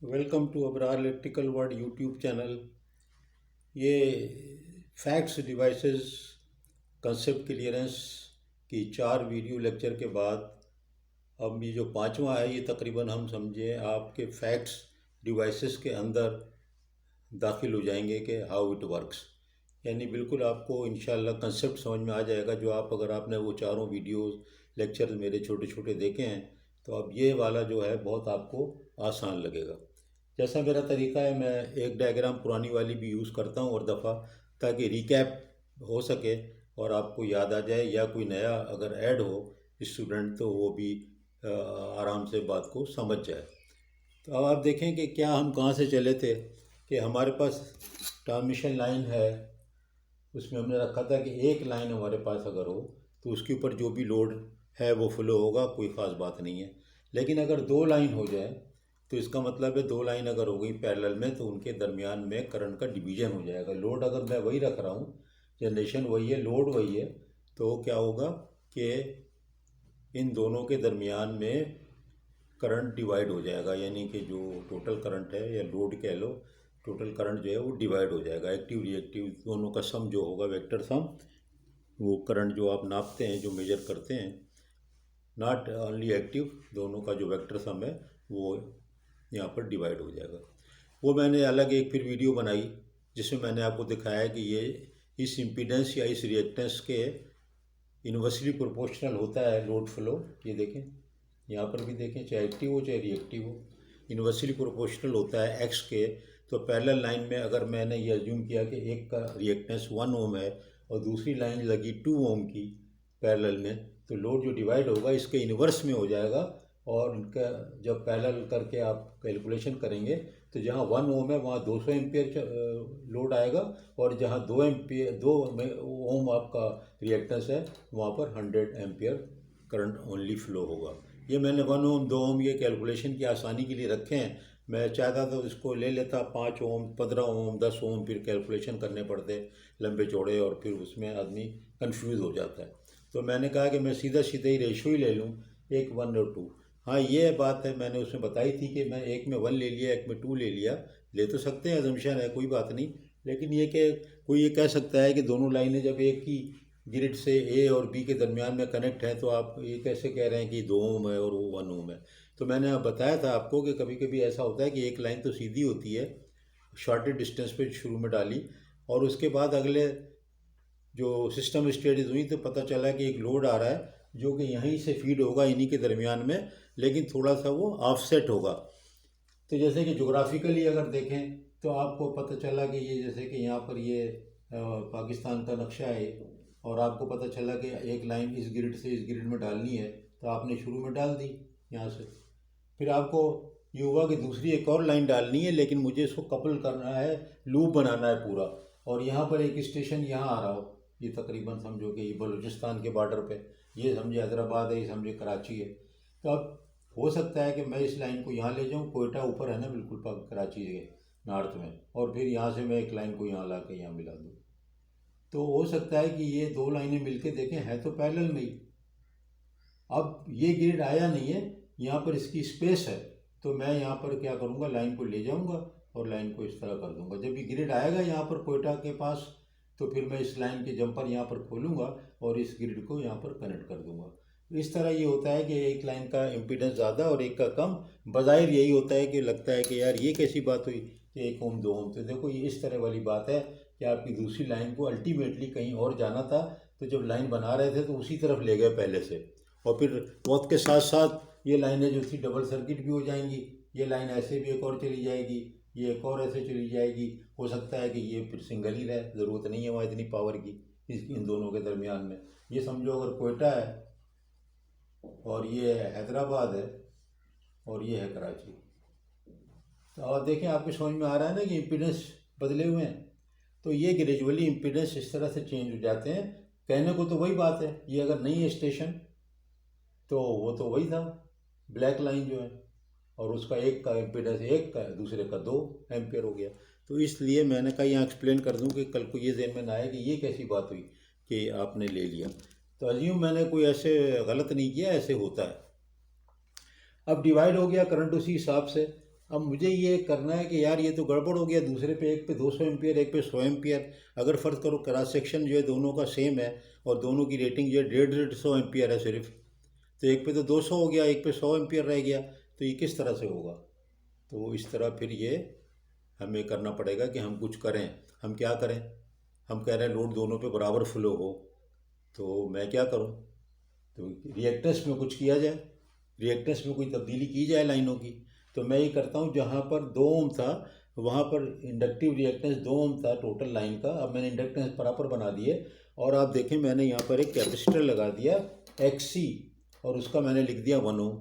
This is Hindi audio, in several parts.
Welcome to Abrar electrical world YouTube channel. ये फैक्ट्स डिवाइसेस कंसेप्ट क्लियरेंस की 4 वीडियो लेक्चर के बाद अब ये जो पांचवा है, ये तकरीबन हम समझे आपके फैक्ट्स डिवाइसेस के अंदर दाखिल हो जाएंगे कि हाउ इट वर्क्स। यानी बिल्कुल आपको इंशाल्लाह कंसेप्ट समझ में आ जाएगा। जो अगर आपने वो चारों वीडियोस लेक्चर मेरे छोटे छोटे देखे हैं तो अब ये वाला जो है बहुत आपको आसान लगेगा। जैसा मेरा तरीका है, मैं एक डायग्राम पुरानी वाली भी यूज़ करता हूँ और दफ़ा, ताकि रिकैप हो सके और आपको याद आ जाए, या कोई नया अगर ऐड हो स्टूडेंट तो वो भी आराम से बात को समझ जाए। तो अब आप देखें कि क्या हम कहाँ से चले थे कि हमारे पास ट्रांसमिशन लाइन है, उसमें हमने रखा था कि एक लाइन हमारे पास अगर हो तो उसके ऊपर जो भी लोड है वो फ्लो होगा, कोई ख़ास बात नहीं है। लेकिन अगर दो लाइन हो जाए तो इसका मतलब है दो लाइन अगर हो गई पैरेलल में तो उनके दरमियान में करंट का डिवीज़न हो जाएगा। लोड अगर मैं वही रख रहा हूँ, जनरेशन वही है, लोड वही है, तो क्या होगा कि इन दोनों के दरमियान में करंट डिवाइड हो जाएगा। यानी कि जो टोटल करंट है या लोड कह लो, टोटल करंट जो है वो डिवाइड हो जाएगा। एक्टिव रिएक्टिव दोनों का सम जो होगा, वेक्टर सम, वो करंट जो आप नापते हैं, जो मेजर करते हैं, नॉट ओनली एक्टिव, दोनों का जो वेक्टर सम है वो यहाँ पर डिवाइड हो जाएगा। वो मैंने अलग एक फिर वीडियो बनाई जिसमें मैंने आपको दिखाया कि ये इस इम्पीडेंस या इस रिएक्टेंस के इन्वर्सली प्रोपोर्शनल होता है लोड फ्लो। ये देखें, यहाँ पर भी देखें, चाहे एक्टिव हो चाहे रिएक्टिव हो, इन्वर्सली प्रोपोर्शनल होता है एक्स के। तो पैरेलल लाइन में अगर मैंने ये अज्यूम किया कि एक का रिएक्टेंस 1 ओम है और दूसरी लाइन लगी 2 ओम की पैरेलल में, तो लोड जो डिवाइड होगा इसके इन्वर्स में हो जाएगा। और इनका जब पैरेलल करके आप कैलकुलेशन करेंगे तो जहाँ 1 ओम है वहाँ 200 एम्पियर लोड आएगा, और जहाँ 2 ओम आपका रिएक्टेंस है वहाँ पर 100 एम्पियर करंट ओनली फ्लो होगा। ये मैंने 1 ओम 2 ओम ये कैलकुलेशन की आसानी के लिए रखे हैं। मैं चाहता तो इसको ले लेता 5 ओम 15 ओम 10 ओम, फिर कैलकुलेशन करने पड़ते लंबे चौड़े, और फिर उसमें आदमी कंफ्यूज हो जाता है। तो मैंने कहा कि मैं सीधा सीधा ही रेशो ही ले लूँ, एक 1 और 2। हाँ, ये बात है मैंने उसमें बताई थी कि मैं एक में 1 ले लिया, एक में 2 ले लिया, ले तो सकते हैं, अजम्पशन है, कोई बात नहीं। लेकिन ये कि कोई ये कह सकता है कि दोनों लाइनें जब एक ही ग्रिड से ए और बी के दरमियान में कनेक्ट है तो आप ये कैसे कह रहे हैं कि 2 ओम है और वो 1 ओम है। तो मैंने बताया था आपको कि कभी कभी ऐसा होता है कि एक लाइन तो सीधी होती है, शॉर्टेड डिस्टेंस पे शुरू में डाली, और उसके बाद अगले जो सिस्टम स्टडीज हुई तो पता चला कि एक लोड आ रहा है जो कि यहीं से फीड होगा इन्हीं के दरमियान में, लेकिन थोड़ा सा वो ऑफसेट होगा। तो जैसे कि जोग्राफिकली अगर देखें तो आपको पता चला कि ये जैसे कि यहाँ पर ये पाकिस्तान का नक्शा है, और आपको पता चला कि एक लाइन इस ग्रिड से इस ग्रिड में डालनी है, तो आपने शुरू में डाल दी यहाँ से। फिर आपको ये हुआ कि दूसरी एक और लाइन डालनी है, लेकिन मुझे इसको कपल करना है, लूप बनाना है पूरा, और यहाँ पर एक स्टेशन यहाँ आ रहा हो, ये तकरीबन समझो कि ये बलूचिस्तान के बॉर्डर पे, ये समझे हैदराबाद है, ये समझे कराची है। तो अब हो सकता है कि मैं इस लाइन को यहाँ ले जाऊँ, कोयटा ऊपर है ना बिल्कुल कराची के नॉर्थ में, और फिर यहाँ से मैं एक लाइन को यहाँ ला के यहाँ मिला दूँ। तो हो सकता है कि ये दो लाइनें मिलके देखें है तो पैरेलल में ही। अब ये ग्रिड आया नहीं है, यहाँ पर इसकी स्पेस है, तो मैं यहाँ पर क्या करूँगा, लाइन को ले जाऊँगा और लाइन को इस तरह कर दूँगा। जब ये ग्रिड आएगा यहाँ पर कोयटा के पास, तो फिर मैं इस लाइन के जंपर यहाँ पर खोलूँगा और इस ग्रिड को यहाँ पर कनेक्ट कर दूँगा। इस तरह ये होता है कि एक लाइन का इम्पीडेंस ज़्यादा और एक का कम। बज़ाहिर यही होता है कि लगता है कि यार ये कैसी बात हुई कि 1 ओम 2 ओम। तो देखो ये इस तरह वाली बात है कि आपकी दूसरी लाइन को अल्टीमेटली कहीं और जाना था, तो जब लाइन बना रहे थे तो उसी तरफ ले गए पहले से, और फिर वक्त के साथ साथ ये लाइनें जो थी डबल सर्किट भी हो जाएंगी। ये लाइन ऐसे भी एक और चली जाएगी, ये एक और ऐसे चली जाएगी। हो सकता है कि ये फिर सिंगल ही रहे, ज़रूरत नहीं है वहाँ इतनी पावर की इन दोनों के दरमियान में। ये समझो अगर कोयटा है और ये हैदराबाद है और ये है कराची, तो आप देखें आपको समझ में आ रहा है ना कि इम्पीडेंस बदले हुए हैं। तो ये ग्रेजुअली इम्पीडेंस इस तरह से चेंज हो जाते हैं। कहने को तो वही बात है, ये अगर नहीं है स्टेशन तो वो तो वही था, ब्लैक लाइन जो है, और उसका एक का इम्पीडेंस एक का दूसरे का 2 एम्पियर हो गया। तो इसलिए मैंने कहा यहाँ एक्सप्लेन कर दूँ कि कल को ये ज़हन में ना आए कि ये कैसी बात हुई कि आपने ले लिया। तो अज्यूम मैंने कोई ऐसे गलत नहीं किया, ऐसे होता है। अब डिवाइड हो गया करंट उसी हिसाब से। अब मुझे ये करना है कि यार ये तो गड़बड़ हो गया, दूसरे पे एक पे 200 एम्पियर एक पे 100 एम्पियर, अगर फ़र्ज़ करो क्रॉस सेक्शन जो है दोनों का सेम है और दोनों की रेटिंग जो है 150 एम्पियर है सिर्फ, तो एक पे तो 200 हो गया, एक पे 100 एम्पियर रह गया, तो ये किस तरह से होगा? तो इस तरह फिर ये हमें करना पड़ेगा कि हम कुछ करें। हम क्या करें? हम कह रहे हैं लोड दोनों पे बराबर फ्लो हो, तो मैं क्या करूं? तो रिएक्टेंस में कुछ किया जाए, रिएक्टेंस में कोई तब्दीली की जाए लाइनों की। तो मैं ये करता हूँ, जहाँ पर 2 ओम था वहाँ पर इंडक्टिव रिएक्टेंस 2 ओम था टोटल लाइन का, अब मैंने इंडक्टेंस बराबर बना दिए और आप देखें मैंने यहाँ पर एक कैपेसिटर लगा दिया XC और उसका मैंने लिख दिया 1 ओम।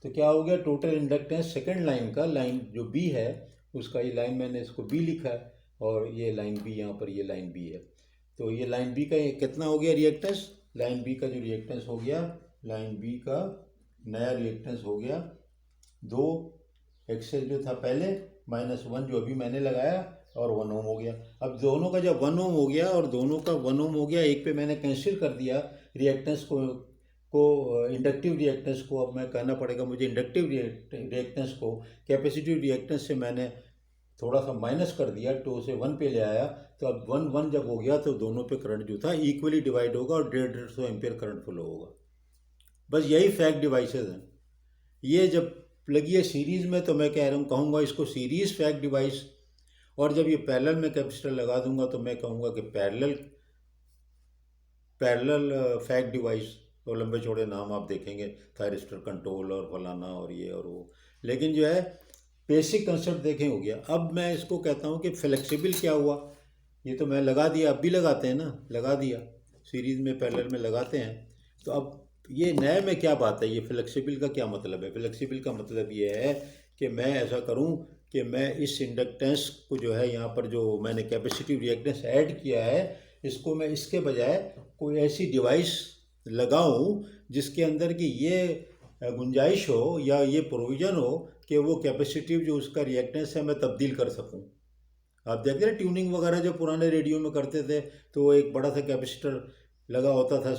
तो क्या हो गया, टोटल इंडक्टेंस सेकेंड लाइन का, लाइन जो बी है उसका, ये लाइन मैंने इसको बी लिखा है और ये लाइन बी, यहाँ पर ये लाइन बी है। तो ये लाइन बी का कितना हो गया रिएक्टेंस? लाइन बी का जो रिएक्टेंस हो गया, लाइन बी का नया रिएक्टेंस हो गया 2 XL जो था पहले -1 जो अभी मैंने लगाया और 1 ओम हो गया। अब दोनों का जब 1 ओम हो गया और दोनों का 1 ओम हो गया, एक पे मैंने कैंसिल कर दिया रिएक्टेंस को इंडक्टिव रिएक्टेंस को। अब मैं कहना पड़ेगा मुझे इंडक्टिव रिएक्टेंस को कैपेसिटिव रिएक्टेंस से मैंने थोड़ा सा माइनस कर दिया, 2 से 1 पे ले आया। तो अब 1 जब हो गया तो दोनों पे करंट जो था इक्वली डिवाइड होगा और 150 एम्पियर करंट फ्लो होगा। बस यही फैक्ट डिवाइसेस हैं। ये जब लगी है सीरीज़ में तो मैं कह रहा हूँ, कहूँगा इसको सीरीज़ फैक्ट डिवाइस, और जब ये पैरेलल में कैपेसिटर लगा दूंगा तो मैं कहूँगा कि पैरेलल फैक्ट डिवाइस। तो लंबे चौड़े नाम आप देखेंगे, थायरिस्टर कंट्रोल और फलाना और ये और वो, लेकिन जो है बेसिक कंसेप्ट देखें हो गया। अब मैं इसको कहता हूँ कि फ्लेक्सिबल क्या हुआ, ये तो मैं लगा दिया, अब भी लगाते हैं ना, लगा दिया सीरीज़ में पैरेलल में लगाते हैं। तो अब ये नए में क्या बात है, ये फ्लेक्सिबल का क्या मतलब है? फ्लेक्सिबल का मतलब ये है कि मैं ऐसा करूं कि मैं इस इंडक्टेंस को जो है यहाँ पर जो मैंने कैपेसिटिव रिएक्टेंस ऐड किया है, इसको मैं इसके बजाय कोई ऐसी डिवाइस लगाऊं जिसके अंदर की ये गुंजाइश हो या ये प्रोविज़न हो कि वो कैपेसिटिव जो उसका रिएक्टेंस है मैं तब्दील कर सकूं। आप देखते हैं ट्यूनिंग वगैरह जो पुराने रेडियो में करते थे, तो एक बड़ा सा कैपेसिटर लगा होता था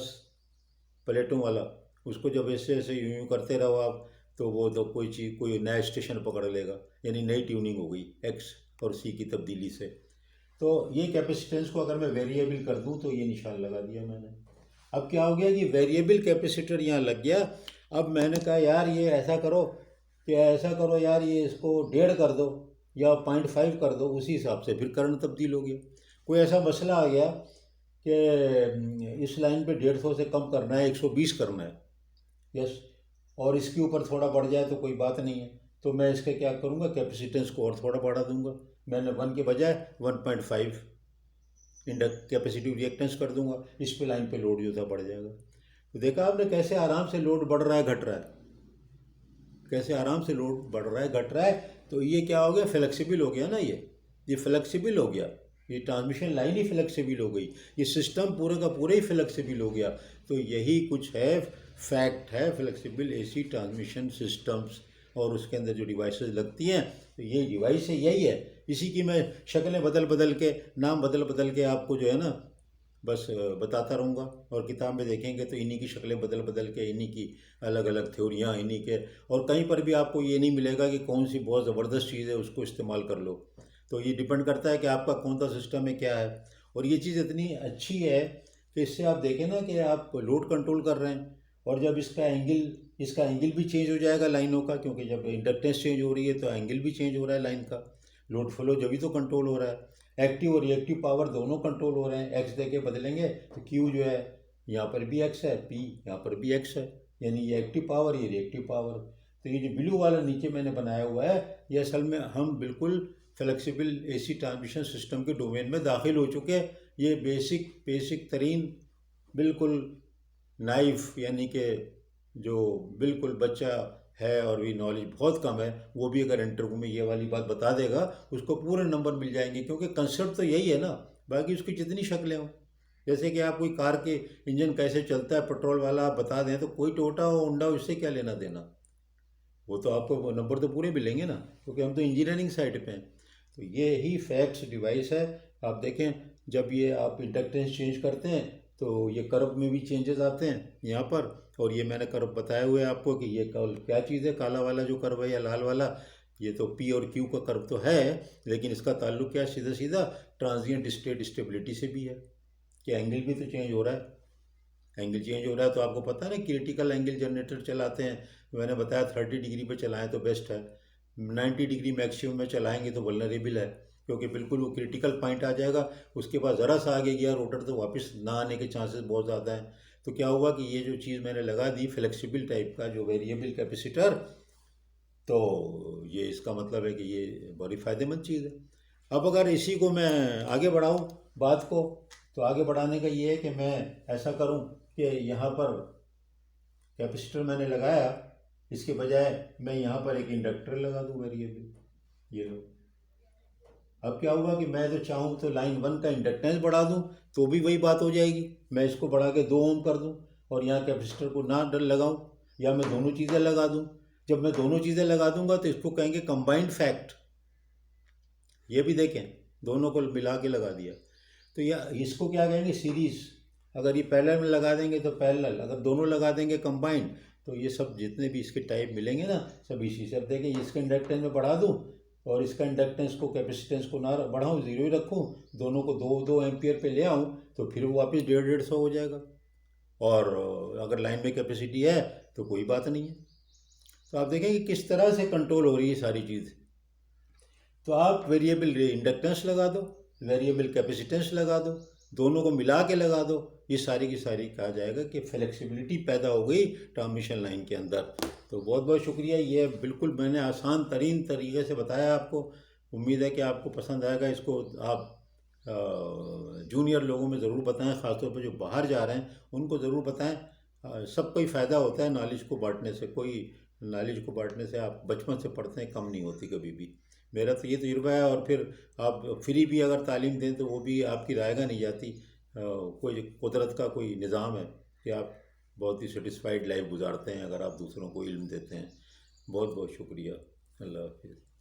प्लेटों वाला, उसको जब ऐसे ऐसे यूं यूं करते रहो आप, तो वो तो कोई चीज़ कोई नया स्टेशन पकड़ लेगा, यानी नई ट्यूनिंग हो गई एक्स और सी की तब्दीली से। तो ये कैपेसिटेंस को अगर मैं वेरिएबल कर दूं तो ये निशान लगा दिया मैंने। अब क्या हो गया कि वेरिएबल कैपेसिटर यहाँ लग गया। अब मैंने कहा यार ये ऐसा करो कि ऐसा करो यार, ये इसको 1.5 कर दो या 0.5 कर दो, उसी हिसाब से फिर करंट तब्दील हो गया। कोई ऐसा मसला आ गया कि इस लाइन पे 150 से कम करना है, 120 करना है, यस, और इसके ऊपर थोड़ा बढ़ जाए तो कोई बात नहीं है, तो मैं इसके क्या करूँगा, कैपेसिटेंस को और थोड़ा बढ़ा दूंगा। मैंने 1 के बजाय 1.5 कैपेसिटिव रिएक्टेंस कर दूंगा, इस पे लाइन पे लोड जो था बढ़ जाएगा। तो देखा आपने कैसे आराम से लोड बढ़ रहा है घट रहा है, कैसे आराम से लोड बढ़ रहा है घट रहा है। तो ये क्या हो गया, फ्लेक्सिबल हो गया ना, ये फ्लेक्सिबल हो गया, ये ट्रांसमिशन लाइन ही फ्लेक्सिबल हो गई, ये सिस्टम पूरे का पूरा ही फ्लेक्सिबल हो गया। तो यही कुछ है, फैक्ट है फ्लेक्सिबल एसी ट्रांसमिशन सिस्टम्स, और उसके अंदर जो डिवाइसेस लगती हैं तो ये डिवाइस है, यही है। इसी की मैं शक्लें बदल बदल के, नाम बदल बदल के आपको जो है ना बस बताता रहूँगा, और किताब में देखेंगे तो इन्हीं की शक्लें बदल बदल के, इन्हीं की अलग अलग थ्योरियाँ, इन्हीं के, और कहीं पर भी आपको ये नहीं मिलेगा कि कौन सी बहुत ज़बरदस्त चीज़ है उसको इस्तेमाल कर लो। तो ये डिपेंड करता है कि आपका कौन सा सिस्टम है, क्या है। और ये चीज़ इतनी अच्छी है कि इससे आप देखें ना कि आप लोड कंट्रोल कर रहे हैं, और जब इसका एंगल भी चेंज हो जाएगा लाइनों का, क्योंकि जब इंडक्टेंस चेंज हो रही है तो एंगल भी चेंज हो रहा है लाइन का, लोड फ्लो जब भी तो कंट्रोल हो रहा है। एक्टिव और रिएक्टिव पावर दोनों कंट्रोल हो रहे हैं। एक्स दे के बदलेंगे तो क्यू जो है यहाँ पर भी एक्स है, पी यहाँ पर भी एक्स है, यानी ये एक्टिव पावर, ये रिएक्टिव पावर। तो ये जो ब्लू वाला नीचे मैंने बनाया हुआ है, ये असल में हम बिल्कुल फ्लेक्सिबल एसी ट्रांसमिशन सिस्टम के डोमेन में दाखिल हो चुके हैं। ये बेसिक तरीन बिल्कुल नाइफ, यानी कि जो बिल्कुल बच्चा है और भी नॉलेज बहुत कम है, वो भी अगर इंटरव्यू में ये वाली बात बता देगा उसको पूरे नंबर मिल जाएंगे, क्योंकि कंसेप्ट तो यही है ना। बाकी उसकी जितनी शक्लें हों, जैसे कि आप कोई कार के इंजन कैसे चलता है पेट्रोल वाला आप बता दें तो कोई टोयोटा हो होंडा हो, इससे क्या लेना देना, वो तो आपको नंबर तो पूरे मिलेंगे ना, क्योंकि हम तो इंजीनियरिंग साइड पे हैं। तो ये ही फैक्ट्स डिवाइस है। आप देखें जब ये आप इंडक्टेंस चेंज करते हैं तो ये कर्व में भी चेंजेस आते हैं यहाँ पर, और ये मैंने कर्व बताया हुआ है आपको कि ये क्या चीज़ है, काला वाला जो कर्व है या लाल वाला, ये तो पी और क्यू का कर्व तो है, लेकिन इसका ताल्लुक क्या है? सीधा सीधा ट्रांजिएंट स्टेट स्टेबिलिटी से भी है कि एंगल भी तो चेंज हो रहा है। एंगल चेंज हो रहा है तो आपको पता है ना, क्रिटिकल एंगल जनरेटर चलाते हैं, मैंने बताया 30 डिग्री पे चलाएं तो बेस्ट है, 90 डिग्री मैक्सिमम में चलाएंगे तो वल्नरेबल है, क्योंकि बिल्कुल वो क्रिटिकल पॉइंट आ जाएगा, उसके बाद ज़रा सा आगे गया रोटर तो वापस ना आने के चांसेस बहुत ज़्यादा हैं। तो क्या हुआ कि ये जो चीज़ मैंने लगा दी फ्लेक्सिबल टाइप का जो वेरिएबल कैपेसिटर, तो ये इसका मतलब है कि ये बड़ी फ़ायदेमंद चीज़ है। अब अगर इसी को मैं आगे बढ़ाऊँ बात को, तो आगे बढ़ाने का ये है कि मैं ऐसा करूँ कि यहाँ पर कैपेसिटर मैंने लगाया, इसके बजाय मैं यहाँ पर एक इंडक्टर लगा दूँ वेरिएबल, ये लो। अब क्या हुआ कि मैं तो चाहूँ तो लाइन 1 का इंडक्टेंस बढ़ा दूँ तो भी वही बात हो जाएगी, मैं इसको बढ़ा के 2 ओम कर दूँ और यहाँ कैपेसिटर को ना डर लगाऊँ, या मैं दोनों चीज़ें लगा दूँ। जब मैं दोनों चीज़ें लगा दूंगा तो इसको कहेंगे कंबाइंड फैक्ट। ये भी देखें, दोनों को मिला के लगा दिया तो या इसको क्या कहेंगे? सीरीज़। अगर ये पैरेलल में लगा देंगे तो पैरेलल, अगर दोनों लगा देंगे कंबाइंड, तो ये सब जितने भी इसके टाइप मिलेंगे ना, सब इसी से। अब देखें, इसका इंडक्टेंस में बढ़ा दूँ और इसका इंडक्टेंस को, कैपेसिटेंस को ना बढ़ाऊँ, ज़ीरो ही रखूँ, दोनों को 2 2 एम्पियर पे ले आऊँ, तो फिर वो वापस 150 हो जाएगा। और अगर लाइन में कैपेसिटी है तो कोई बात नहीं है। तो आप देखें कि किस तरह से कंट्रोल हो रही है सारी चीज़। तो आप वेरिएबल इंडक्टेंस लगा दो, वेरिएबल कैपेसिटेंस लगा दो, दोनों को मिला के लगा दो, ये सारी की सारी कहा जाएगा कि फ्लेक्सिबिलिटी पैदा हो गई ट्रांसमिशन लाइन के अंदर। तो बहुत बहुत शुक्रिया, ये बिल्कुल मैंने आसान तरीन तरीके से बताया आपको। उम्मीद है कि आपको पसंद आएगा। इसको आप जूनियर लोगों में ज़रूर बताएं, ख़ासतौर पर जो बाहर जा रहे हैं उनको ज़रूर बताएं। सबको ही फ़ायदा होता है नॉलेज को बांटने से। कोई नॉलेज को बांटने से, आप बचपन से पढ़ते हैं, कम नहीं होती कभी भी। मेरा तो ये तजुर्बा है। और फिर आप फ्री भी अगर तालीम दें तो वो भी आपकी रायगा नहीं जाती। कोई कुदरत का कोई निज़ाम है कि आप बहुत ही सेटिस्फाइड लाइफ गुजारते हैं अगर आप दूसरों को इल्म देते हैं। बहुत बहुत शुक्रिया। अल्लाह हाफिज़।